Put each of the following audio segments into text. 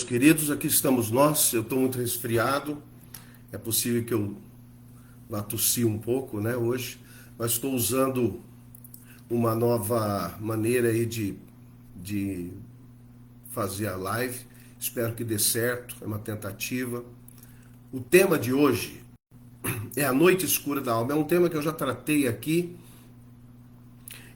queridos, aqui estamos nós. Eu estou muito resfriado, é possível que eu vá tossir um pouco, né, hoje, mas estou usando uma nova maneira aí de fazer a live. Espero que dê certo, é uma tentativa. O tema de hoje é a noite escura da alma. É um tema que eu já tratei aqui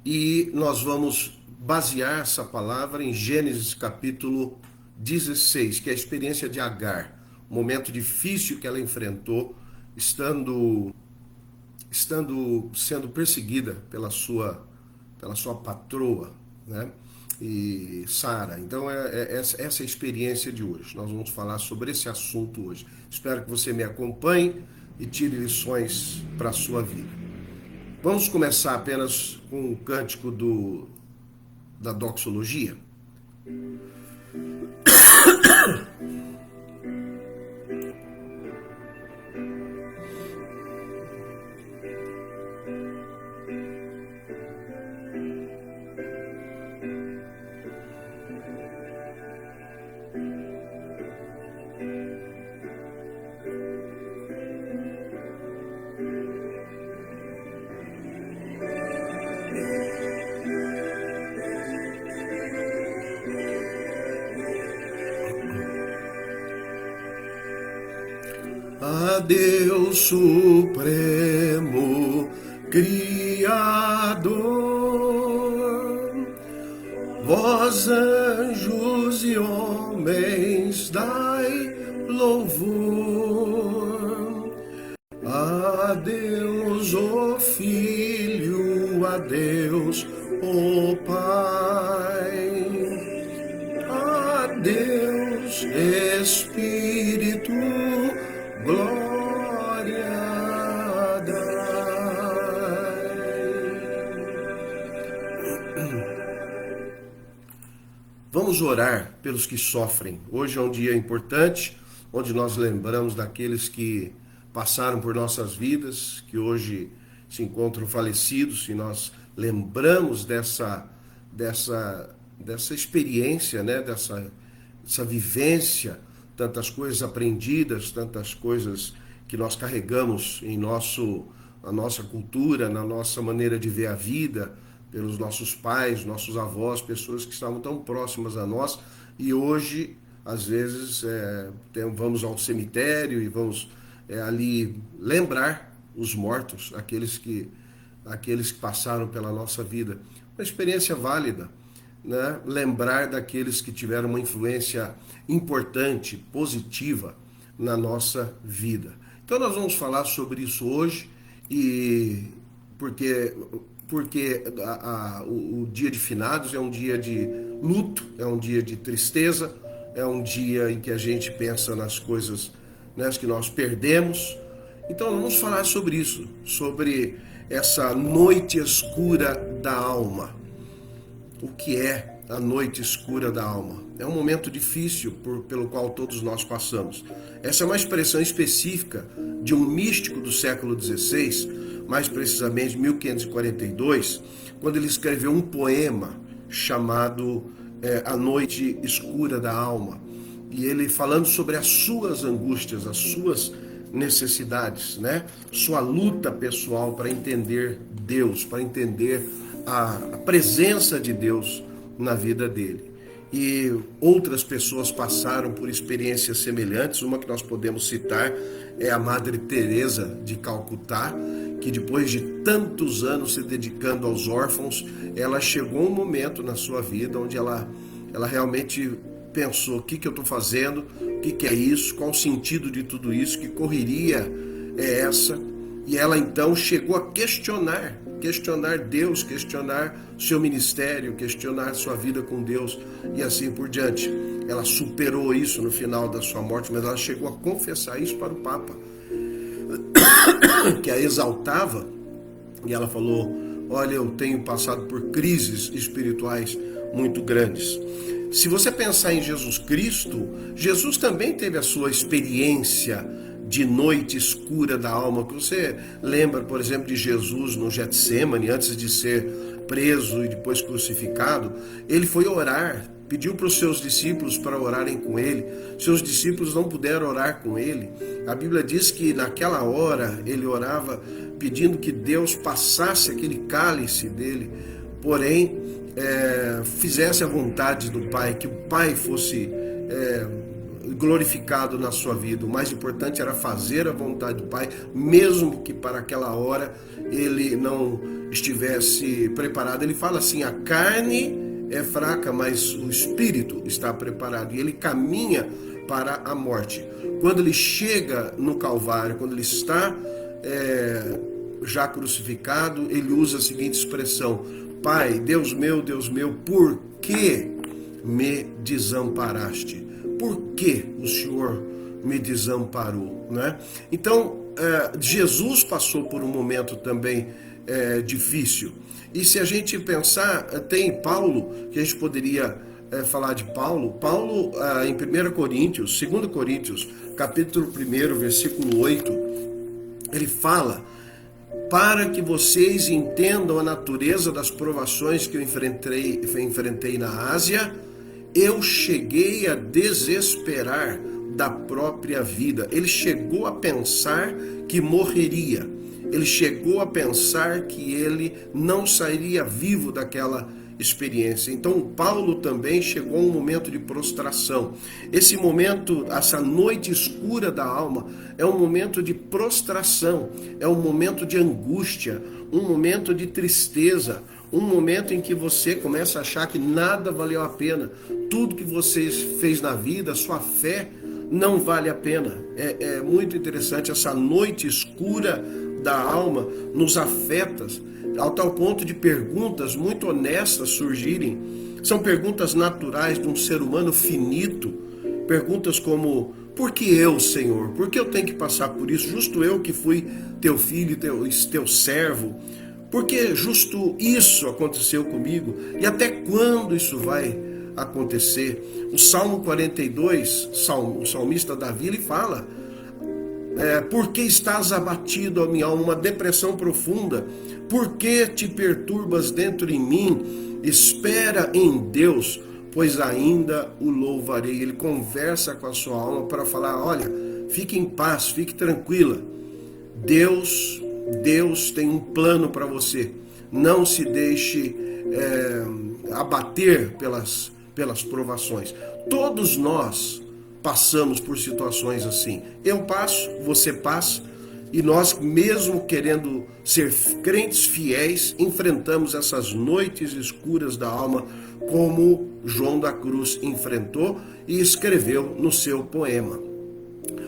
e nós vamos basear essa palavra em Gênesis capítulo 16, que é a experiência de Agar, um momento difícil que ela enfrentou, estando sendo perseguida pela sua patroa, né? E Sara. Então essa é a experiência de hoje. Nós vamos falar sobre esse assunto hoje. Espero que você me acompanhe e tire lições para a sua vida. Vamos começar apenas com um cântico da doxologia. A Deus Supremo, Criador, vós anjos e homens dai louvor. A Deus, ó Filho, a Deus, ó Pai, a Deus Espírito, glória dai. Vamos orar pelos que sofrem. Hoje é um dia importante, onde nós lembramos daqueles que passaram por nossas vidas, que hoje se encontram falecidos, e nós lembramos dessa experiência, né? dessa vivência, tantas coisas aprendidas, tantas coisas que nós carregamos em na nossa cultura, na nossa maneira de ver a vida, pelos nossos pais, nossos avós, pessoas que estavam tão próximas a nós, e hoje, às vezes, vamos ao cemitério e vamos ali lembrar os mortos, aqueles que passaram pela nossa vida. Uma experiência válida, né? Lembrar daqueles que tiveram uma influência importante, positiva na nossa vida. Então nós vamos falar sobre isso hoje, e porque o dia de finados é um dia de luto, é um dia de tristeza, é um dia em que a gente pensa nas coisas, né, que nós perdemos. Então vamos falar sobre isso, sobre essa noite escura da alma. O que é a noite escura da alma? É um momento difícil pelo qual todos nós passamos. Essa é uma expressão específica de um místico do século XVI, mais precisamente 1542, quando ele escreveu um poema chamado A Noite Escura da Alma. E ele falando sobre as suas angústias, as suas necessidades, né? Sua luta pessoal para entender Deus, para entender a presença de Deus na vida dele. E outras pessoas passaram por experiências semelhantes. Uma que nós podemos citar é a Madre Teresa de Calcutá, que depois de tantos anos se dedicando aos órfãos, ela chegou um momento na sua vida onde ela realmente pensou: o que eu estou fazendo, o que é isso, qual o sentido de tudo isso, que correria é essa? E ela então chegou a questionar Deus, questionar seu ministério, questionar sua vida com Deus e assim por diante. Ela superou isso no final da sua morte, mas ela chegou a confessar isso para o Papa, que a exaltava, e ela falou: olha, eu tenho passado por crises espirituais muito grandes. Se você pensar em Jesus Cristo, Jesus também teve a sua experiência de noite escura da alma, que você lembra, por exemplo, de Jesus no Getsemane, antes de ser preso e depois crucificado. Ele foi orar pediu para os seus discípulos para orarem com ele. Seus discípulos não puderam orar com ele. A Bíblia diz que naquela hora ele orava pedindo que Deus passasse aquele cálice dele, porém fizesse a vontade do Pai, que o Pai fosse glorificado na sua vida. O mais importante era fazer a vontade do Pai, mesmo que para aquela hora ele não estivesse preparado. Ele fala assim: a carne é fraca, mas o espírito está preparado, e ele caminha para a morte. Quando ele chega no Calvário, quando ele está já crucificado, ele usa a seguinte expressão: Pai, Deus meu, por que me desamparaste? Por que o Senhor me desamparou? Né? Então, Jesus passou por um momento também difícil. E se a gente pensar, tem Paulo, que a gente poderia falar de Paulo. Paulo, em 1 Coríntios, 2 Coríntios, capítulo 1, versículo 8, ele fala: para que vocês entendam a natureza das provações que eu enfrentei na Ásia, eu cheguei a desesperar da própria vida. Ele chegou a pensar que morreria. Ele chegou a pensar que ele não sairia vivo daquela experiência. Então Paulo também chegou a um momento de prostração. Esse momento, essa noite escura da alma, é um momento de prostração, é um momento de angústia, um momento de tristeza, um momento em que você começa a achar que nada valeu a pena. Tudo que você fez na vida, sua fé, não vale a pena. É muito interessante. Essa noite escura da alma nos afeta ao tal ponto de perguntas muito honestas surgirem. São perguntas naturais de um ser humano finito. Perguntas como: por que eu, Senhor? Por que eu tenho que passar por isso? Justo eu que fui teu filho, teu servo. Por que justo isso aconteceu comigo? E até quando isso vai acontecer? O Salmo 42, o salmista Davi, ele fala: por que estás abatido, ó minha alma? Uma depressão profunda. Por que te perturbas dentro em mim? Espera em Deus, pois ainda o louvarei. Ele conversa com a sua alma para falar: olha, fique em paz, fique tranquila. Deus tem um plano para você. Não se deixe abater pelas provações. Todos nós passamos por situações assim. Eu passo, você passa, e nós, mesmo querendo ser crentes fiéis, enfrentamos essas noites escuras da alma, como João da Cruz enfrentou e escreveu no seu poema.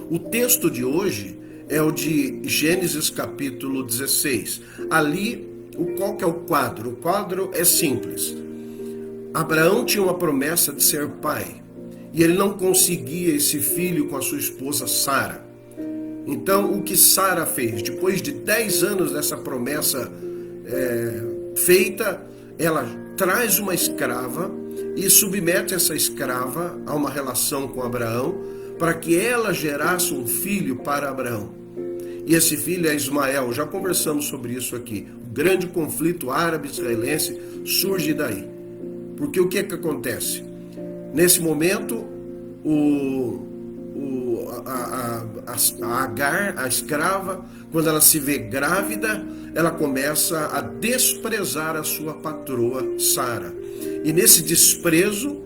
O texto de hoje é o de Gênesis capítulo 16. Ali, qual que é o quadro? O quadro é simples. Abraão tinha uma promessa de ser pai, e ele não conseguia esse filho com a sua esposa Sara. Então, o que Sara fez? Depois de 10 anos dessa promessa feita, ela traz uma escrava e submete essa escrava a uma relação com Abraão, para que ela gerasse um filho para Abraão. E esse filho é Ismael. Já conversamos sobre isso aqui. O grande conflito árabe-israelense surge daí. Porque o que é que acontece? Nesse momento, a Agar, a escrava, quando ela se vê grávida, ela começa a desprezar a sua patroa Sara. E nesse desprezo,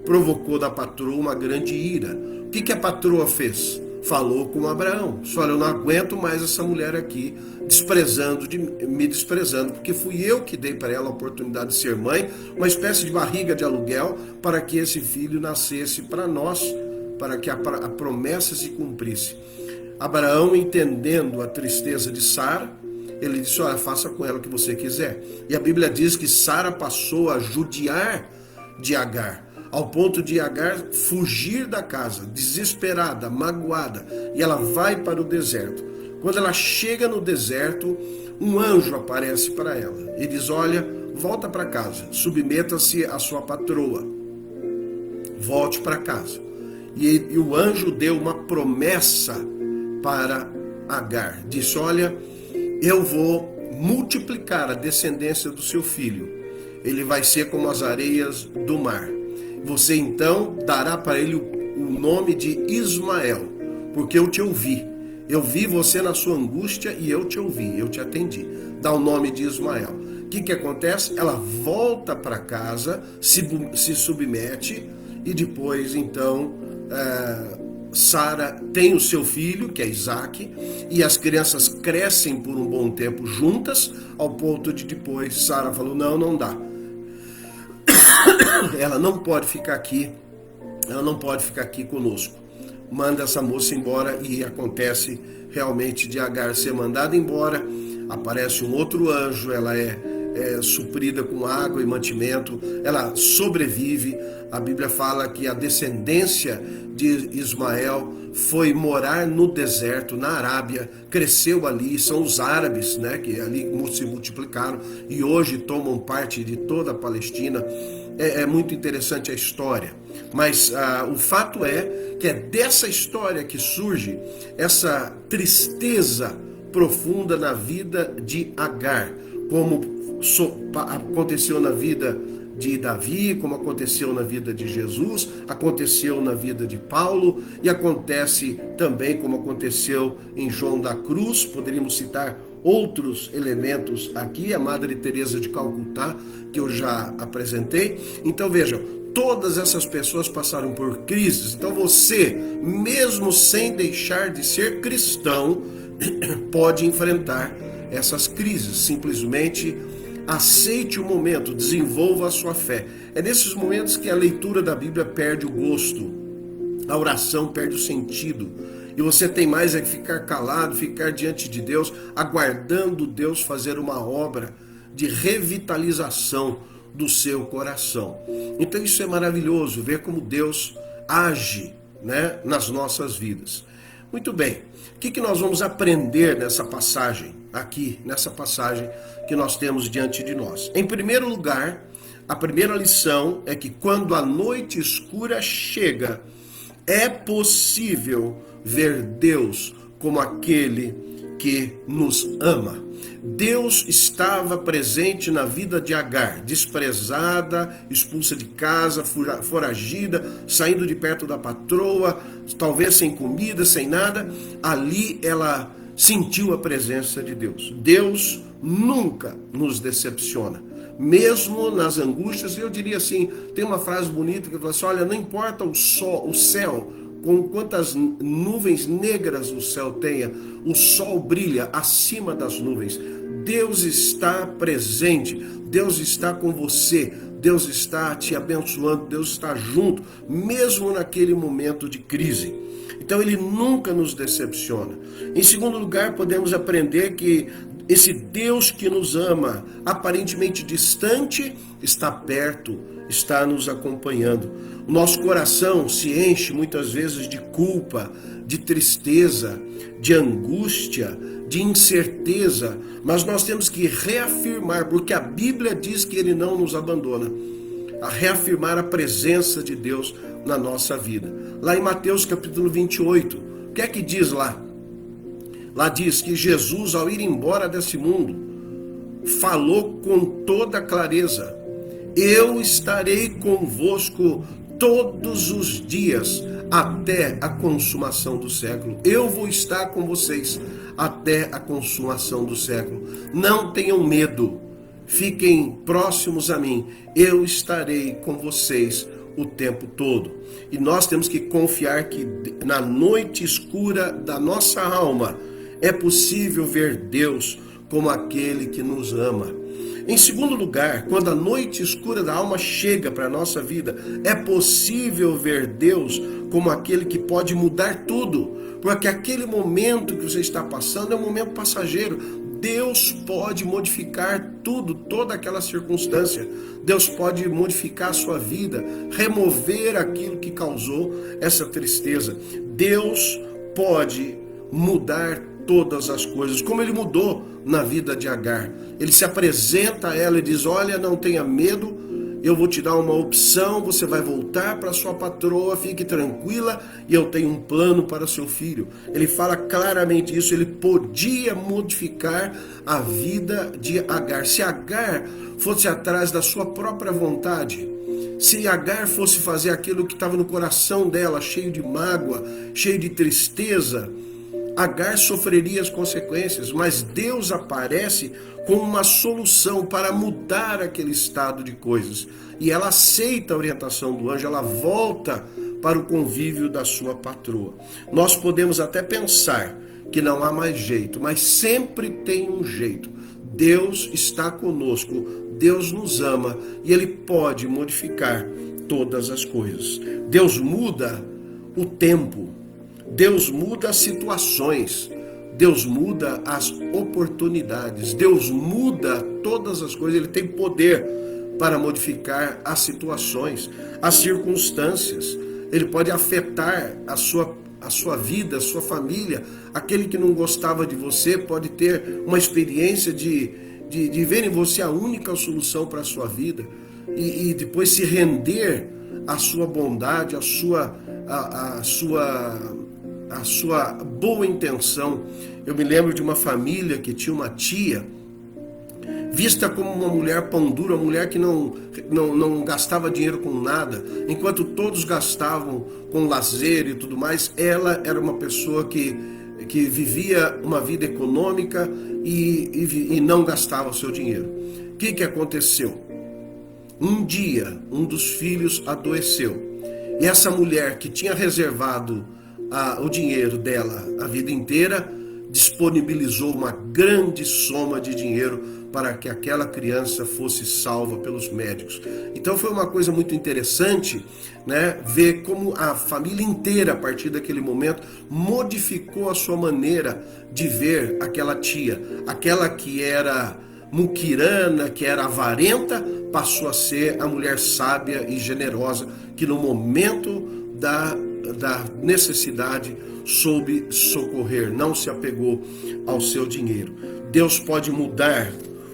provocou da patroa uma grande ira. O que a patroa fez? Falou com Abraão: olha, eu não aguento mais essa mulher aqui me desprezando, porque fui eu que dei para ela a oportunidade de ser mãe, uma espécie de barriga de aluguel, para que esse filho nascesse para nós, para que a promessa se cumprisse. Abraão, entendendo a tristeza de Sara, ele disse: olha, faça com ela o que você quiser. E a Bíblia diz que Sara passou a judiar de Agar, ao ponto de Agar fugir da casa, desesperada, magoada, e ela vai para o deserto. Quando ela chega no deserto, um anjo aparece para ela e diz: olha, volta para casa, submeta-se à sua patroa, volte para casa. E o anjo deu uma promessa para Agar, disse: olha, eu vou multiplicar a descendência do seu filho, ele vai ser como as areias do mar. Você então dará para ele o nome de Ismael, porque eu te ouvi. Eu vi você na sua angústia e eu te ouvi, eu te atendi. Dá o nome de Ismael. O que acontece? Ela volta para casa, se submete e depois então Sara tem o seu filho, que é Isaac, e as crianças crescem por um bom tempo juntas, ao ponto de depois Sara falou, não dá. Ela não pode ficar aqui conosco. Manda essa moça embora e acontece realmente de Agar ser mandada embora. Aparece um outro anjo, ela é suprida com água e mantimento, ela sobrevive. A Bíblia fala que a descendência de Ismael foi morar no deserto, na Arábia, cresceu ali, são os árabes, né, que ali se multiplicaram e hoje tomam parte de toda a Palestina. É muito interessante a história, mas o fato é que é dessa história que surge essa tristeza profunda na vida de Agar, como aconteceu na vida de Davi, como aconteceu na vida de Jesus, aconteceu na vida de Paulo e acontece também como aconteceu em João da Cruz. Poderíamos citar outros elementos aqui, a Madre Teresa de Calcutá, que eu já apresentei. Então vejam, todas essas pessoas passaram por crises. Então você, mesmo sem deixar de ser cristão, pode enfrentar essas crises. Simplesmente aceite o momento, desenvolva a sua fé. É nesses momentos que a leitura da Bíblia perde o gosto, a oração perde o sentido, e você tem mais é que ficar calado, ficar diante de Deus, aguardando Deus fazer uma obra de revitalização do seu coração. Então isso é maravilhoso, ver como Deus age, né, nas nossas vidas. Muito bem, o que nós vamos aprender nessa passagem, aqui, nessa passagem que nós temos diante de nós? Em primeiro lugar, a primeira lição é que quando a noite escura chega, é possível ver Deus como aquele que nos ama. Deus estava presente na vida de Agar, desprezada, expulsa de casa, foragida, saindo de perto da patroa, talvez sem comida, sem nada. Ali ela sentiu a presença de Deus. Deus nunca nos decepciona, mesmo nas angústias. Eu diria assim, tem uma frase bonita que fala assim, olha, não importa o sol, o céu, com quantas nuvens negras o céu tenha, o sol brilha acima das nuvens. Deus está presente, Deus está com você, Deus está te abençoando, Deus está junto, mesmo naquele momento de crise. Então ele nunca nos decepciona. Em segundo lugar, podemos aprender que esse Deus que nos ama, aparentemente distante, está perto, está nos acompanhando. O nosso coração se enche muitas vezes de culpa, de tristeza, de angústia, de incerteza, mas nós temos que reafirmar, porque a Bíblia diz que Ele não nos abandona, a reafirmar a presença de Deus na nossa vida. Lá em Mateus capítulo 28, o que é que diz lá? Lá diz que Jesus, ao ir embora desse mundo, falou com toda clareza: eu estarei convosco todos os dias até a consumação do século. Eu vou estar com vocês até a consumação do século. Não tenham medo, fiquem próximos a mim. Eu estarei com vocês o tempo todo. E nós temos que confiar que na noite escura da nossa alma é possível ver Deus como aquele que nos ama. Em segundo lugar, quando a noite escura da alma chega para a nossa vida, é possível ver Deus como aquele que pode mudar tudo, porque aquele momento que você está passando é um momento passageiro. Deus pode modificar tudo, toda aquela circunstância. Deus pode modificar a sua vida, remover aquilo que causou essa tristeza. Deus pode mudar todas as coisas, como Ele mudou na vida de Agar. Ele se apresenta a ela e diz: olha, não tenha medo, eu vou te dar uma opção, você vai voltar para sua patroa, fique tranquila, e eu tenho um plano para seu filho. Ele fala claramente isso. Ele podia modificar a vida de Agar. Se Agar fosse atrás da sua própria vontade, Se Agar fosse fazer aquilo que estava no coração dela, cheio de mágoa, cheio de tristeza, Agar sofreria as consequências, mas Deus aparece com uma solução para mudar aquele estado de coisas. E ela aceita a orientação do anjo, ela volta para o convívio da sua patroa. Nós podemos até pensar que não há mais jeito, mas sempre tem um jeito. Deus está conosco, Deus nos ama e Ele pode modificar todas as coisas. Deus muda o tempo, Deus muda as situações, Deus muda as oportunidades, Deus muda todas as coisas. Ele tem poder para modificar as situações, as circunstâncias. Ele pode afetar a sua vida, a sua família. Aquele que não gostava de você pode ter uma experiência de ver em você a única solução para a sua vida e depois se render à sua bondade, à sua boa intenção. Eu me lembro de uma família que tinha uma tia vista como uma mulher pão dura, uma mulher que não gastava dinheiro com nada, enquanto todos gastavam com lazer e tudo mais. Ela era uma pessoa que vivia uma vida econômica e não gastava o seu dinheiro. O que aconteceu? Um dia, um dos filhos adoeceu, e essa mulher que tinha reservado o dinheiro dela a vida inteira, disponibilizou uma grande soma de dinheiro para que aquela criança fosse salva pelos médicos. Então foi uma coisa muito interessante, né, ver como a família inteira, a partir daquele momento, modificou a sua maneira de ver aquela tia. Aquela que era muquirana, que era avarenta, passou a ser a mulher sábia e generosa, que no momento da necessidade soube socorrer, não se apegou ao seu dinheiro. Deus pode mudar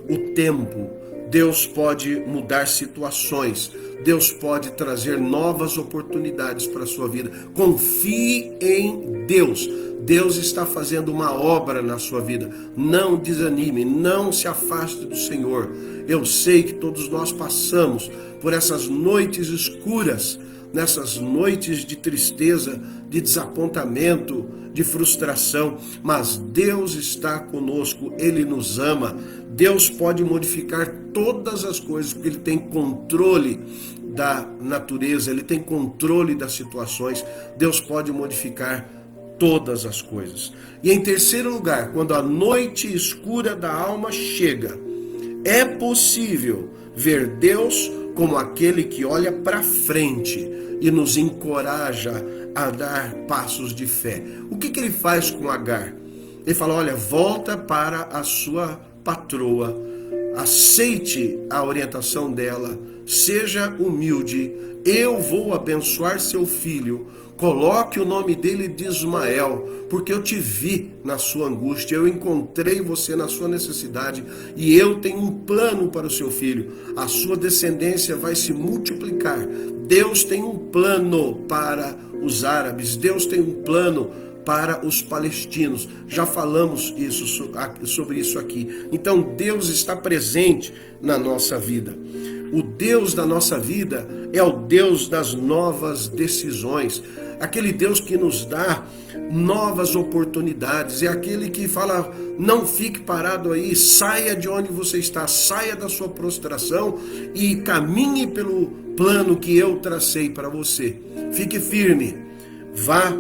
o tempo, Deus pode mudar situações, Deus pode trazer novas oportunidades para a sua vida. Confie em Deus. Deus está fazendo uma obra na sua vida. Não desanime, não se afaste do Senhor. Eu sei que todos nós passamos por essas noites escuras, nessas noites de tristeza, de desapontamento, de frustração, mas Deus está conosco, Ele nos ama. Deus pode modificar todas as coisas, porque Ele tem controle da natureza, Ele tem controle das situações. Deus pode modificar todas as coisas. E em terceiro lugar, quando a noite escura da alma chega, é possível ver Deus como aquele que olha para frente e nos encoraja a dar passos de fé. O que Ele faz com Agar? Ele fala: olha, volta para a sua patroa, aceite a orientação dela, seja humilde, eu vou abençoar seu filho, coloque o nome dele de Ismael, porque eu te vi na sua angústia, eu encontrei você na sua necessidade e eu tenho um plano para o seu filho, a sua descendência vai se multiplicar. Deus tem um plano para os árabes, Deus tem um plano para os palestinos. Já falamos sobre isso aqui. Então Deus está presente na nossa vida. O Deus da nossa vida é o Deus das novas decisões, aquele Deus que nos dá novas oportunidades, é aquele que fala: não fique parado aí, saia de onde você está, saia da sua prostração e caminhe pelo plano que eu tracei para você. Fique firme, vá,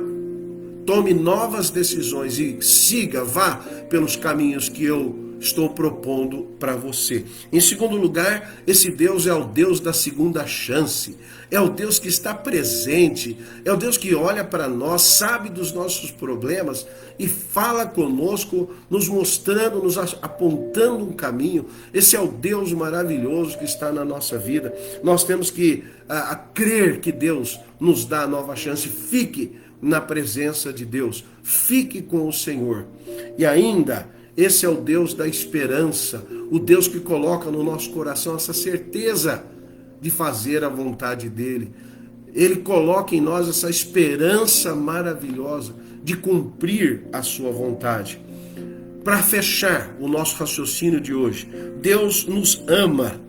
tome novas decisões e siga, vá pelos caminhos que eu estou propondo para você. Em segundo lugar, esse Deus é o Deus da segunda chance, é o Deus que está presente, é o Deus que olha para nós, sabe dos nossos problemas e fala conosco, nos mostrando, nos apontando um caminho. Esse é o Deus maravilhoso que está na nossa vida. Nós temos que crer que Deus nos dá a nova chance. Fique na presença de Deus, fique com o Senhor. E ainda, esse é o Deus da esperança, o Deus que coloca no nosso coração essa certeza de fazer a vontade dEle. Ele coloca em nós essa esperança maravilhosa de cumprir a sua vontade. Para fechar o nosso raciocínio de hoje, Deus nos ama,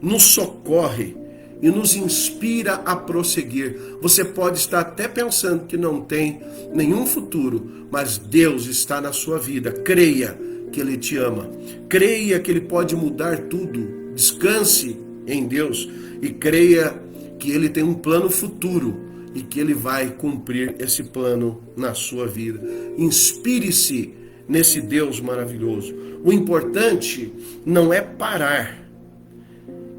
nos socorre e nos inspira a prosseguir. Você pode estar até pensando que não tem nenhum futuro, mas Deus está na sua vida. Creia que Ele te ama. Creia que Ele pode mudar tudo. Descanse em Deus e creia que Ele tem um plano futuro e que Ele vai cumprir esse plano na sua vida. Inspire-se nesse Deus maravilhoso. O importante não é parar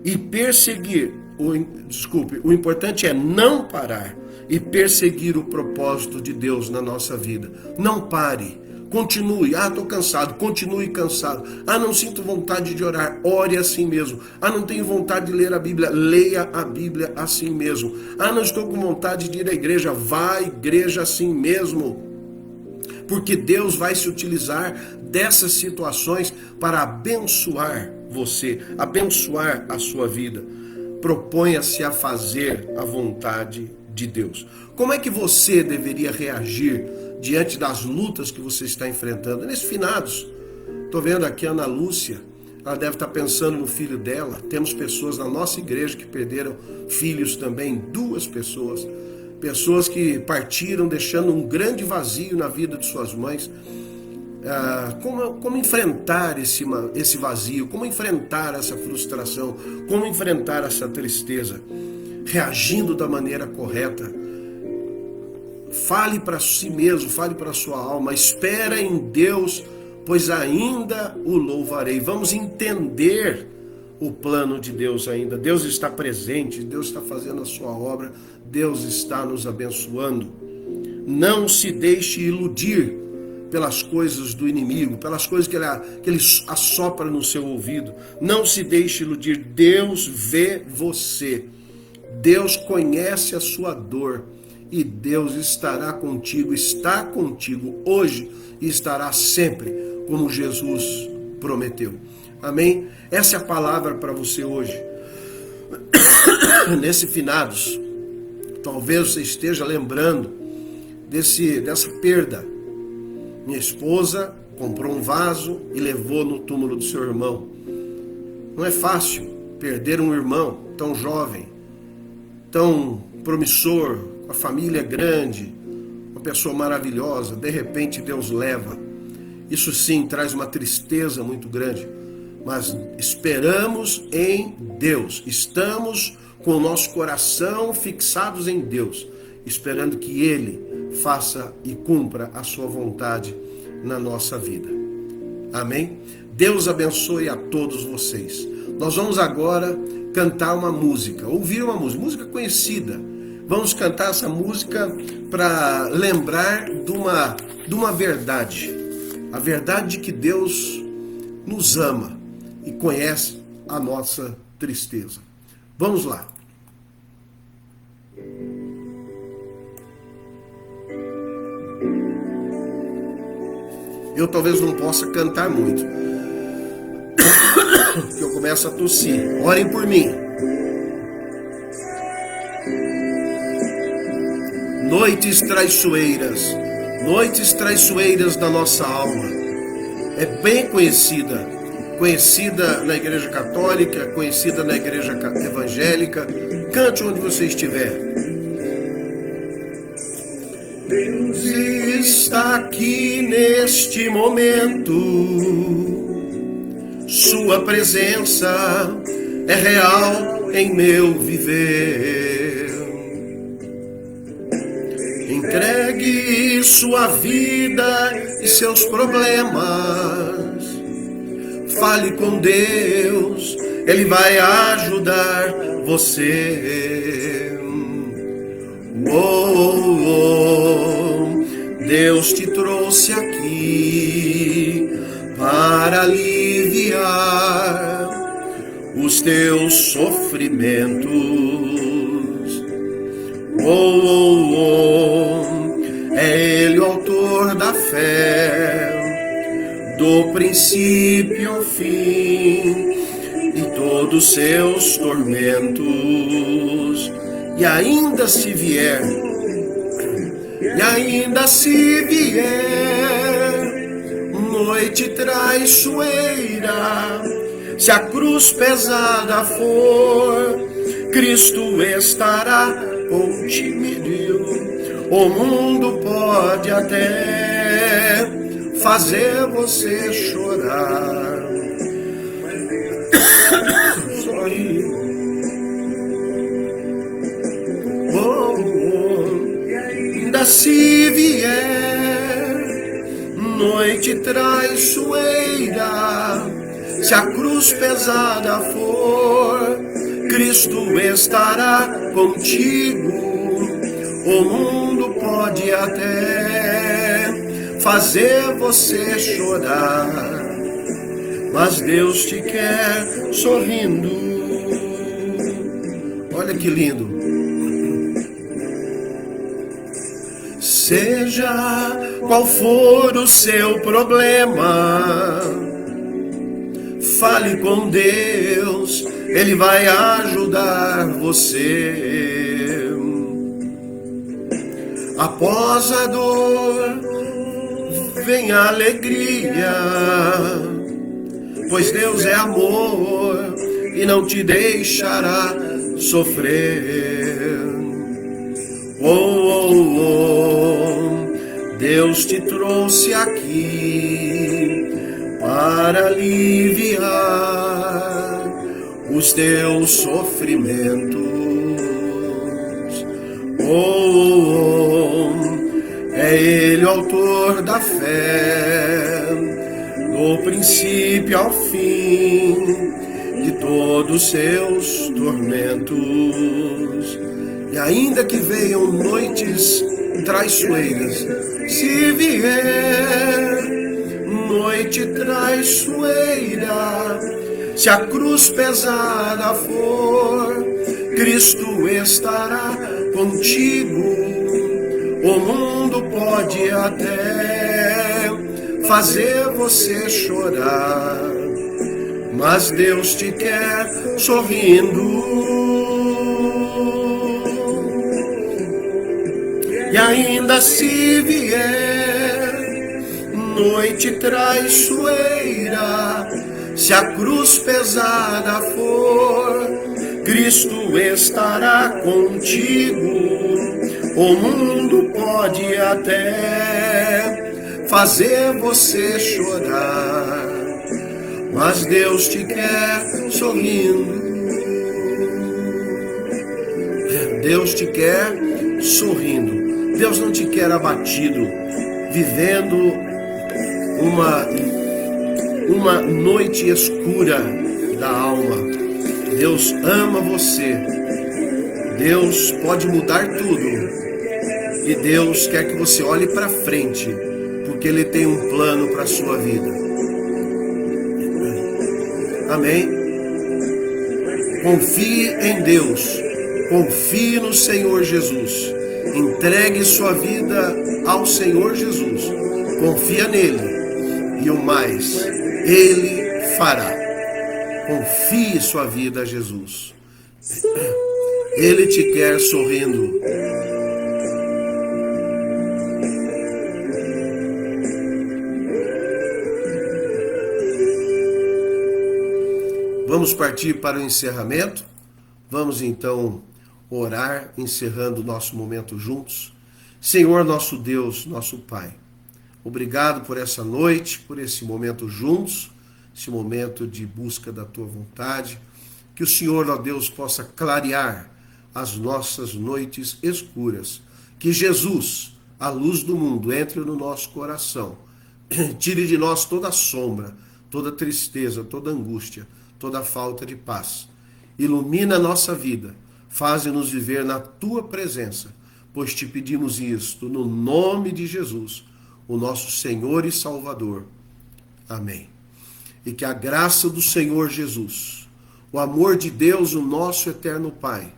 e perseguir. O importante é não parar e perseguir o propósito de Deus na nossa vida. Não pare. Continue. Estou cansado. Continue cansado. Não sinto vontade de orar. Ore assim mesmo. Não tenho vontade de ler a Bíblia. Leia a Bíblia assim mesmo. Não estou com vontade de ir à igreja. Vá à igreja assim mesmo. Porque Deus vai se utilizar dessas situações para abençoar você, abençoar a sua vida. Proponha-se a fazer a vontade de Deus. Como é que você deveria reagir diante das lutas que você está enfrentando? Nesses finados, estou vendo aqui a Ana Lúcia, ela deve estar pensando no filho dela. Temos pessoas na nossa igreja que perderam filhos também, 2 pessoas. Pessoas que partiram deixando um grande vazio na vida de suas mães. Como enfrentar esse vazio? Como enfrentar essa frustração? Como enfrentar essa tristeza? Reagindo da maneira correta. Fale para si mesmo, fale para a sua alma. Espera em Deus, pois ainda o louvarei. Vamos entender o plano de Deus ainda. Deus está presente, Deus está fazendo a sua obra, Deus está nos abençoando. Não se deixe iludir pelas coisas do inimigo, pelas coisas que ele assopra no seu ouvido. Não se deixe iludir. Deus vê você. Deus conhece a sua dor. E Deus estará contigo, está contigo hoje e estará sempre, como Jesus prometeu. Amém? Essa é a palavra para você hoje. Nesse finados, talvez você esteja lembrando dessa perda. Minha esposa comprou um vaso e levou no túmulo do seu irmão. Não é fácil perder um irmão tão jovem, tão promissor, uma família grande, uma pessoa maravilhosa. De repente Deus leva. Isso sim traz uma tristeza muito grande, mas esperamos em Deus. Estamos com o nosso coração fixados em Deus, esperando que Ele faça e cumpra a sua vontade na nossa vida. Amém? Deus abençoe a todos vocês. Nós vamos agora cantar uma música, ouvir uma música conhecida. Vamos cantar essa música para lembrar de uma verdade. A verdade de que Deus nos ama e conhece a nossa tristeza. Vamos lá. Eu talvez não possa cantar muito, porque eu começo a tossir. Orem por mim. Noites traiçoeiras da nossa alma. É bem conhecida na igreja católica, conhecida na igreja evangélica. Cante onde você estiver. Deus está aqui neste momento. Sua presença é real em meu viver. Entregue sua vida e seus problemas. Fale com Deus, Ele vai ajudar você. Deus te trouxe aqui para aliviar os teus sofrimentos. É Ele o autor da fé, do princípio ao fim, e todos seus tormentos. E ainda se vier, noite traiçoeira, se a cruz pesada for, Cristo estará contigo. O mundo pode até fazer você chorar. Sorrir. Ainda se vier noite traiçoeira, se a cruz pesada for, Cristo estará contigo. O mundo pode até fazer você chorar, mas Deus te quer sorrindo. Olha que lindo. Seja qual for o seu problema, fale com Deus, Ele vai ajudar você. Após a dor, vem a alegria, pois Deus é amor e não te deixará sofrer. Deus te trouxe aqui para aliviar os teus sofrimentos. É Ele o autor da fé, do princípio ao fim de todos os seus tormentos. E ainda que venham noites traiçoeiras, se vier noite traiçoeira, se a cruz pesada for, Cristo estará contigo. O mundo pode até fazer você chorar, mas Deus te quer sorrindo. E ainda se vier noite traiçoeira, se a cruz pesada for, Cristo estará contigo. O mundo pode até fazer você chorar, mas Deus te quer sorrindo. Deus te quer sorrindo. Deus não te quer abatido, vivendo uma noite escura da alma. Deus ama você. Deus pode mudar tudo. E Deus quer que você olhe para frente, porque Ele tem um plano para a sua vida. Amém? Confie em Deus. Confie no Senhor Jesus. Entregue sua vida ao Senhor Jesus. Confia nele. E o mais, Ele fará. Confie sua vida a Jesus. Ele te quer sorrindo. Vamos partir para o encerramento. Vamos então orar, encerrando o nosso momento juntos. Senhor, nosso Deus, nosso Pai, obrigado por essa noite, por esse momento juntos, esse momento de busca da Tua vontade. Que o Senhor, ó Deus, possa clarear as nossas noites escuras. Que Jesus, a luz do mundo, entre no nosso coração. Tire de nós toda a sombra, toda tristeza, toda angústia, toda falta de paz. Ilumina a nossa vida. Faze-nos viver na Tua presença, pois te pedimos isto no nome de Jesus, o nosso Senhor e Salvador. Amém. E que a graça do Senhor Jesus, o amor de Deus, o nosso eterno Pai,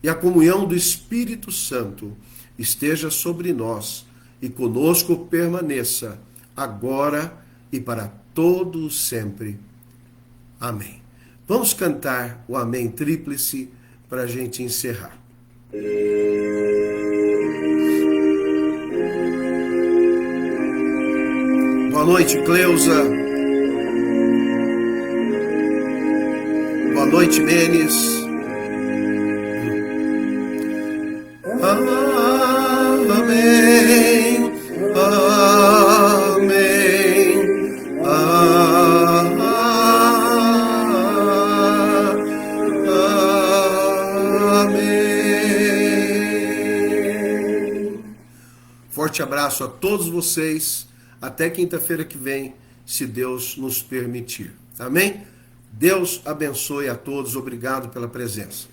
e a comunhão do Espírito Santo esteja sobre nós e conosco permaneça, agora e para todo sempre. Amém. Vamos cantar o Amém Tríplice para a gente encerrar. Boa noite, Cleusa. Boa noite, Menes. Forte abraço a todos vocês. Até quinta-feira que vem, se Deus nos permitir. Amém? Deus abençoe a todos. Obrigado pela presença.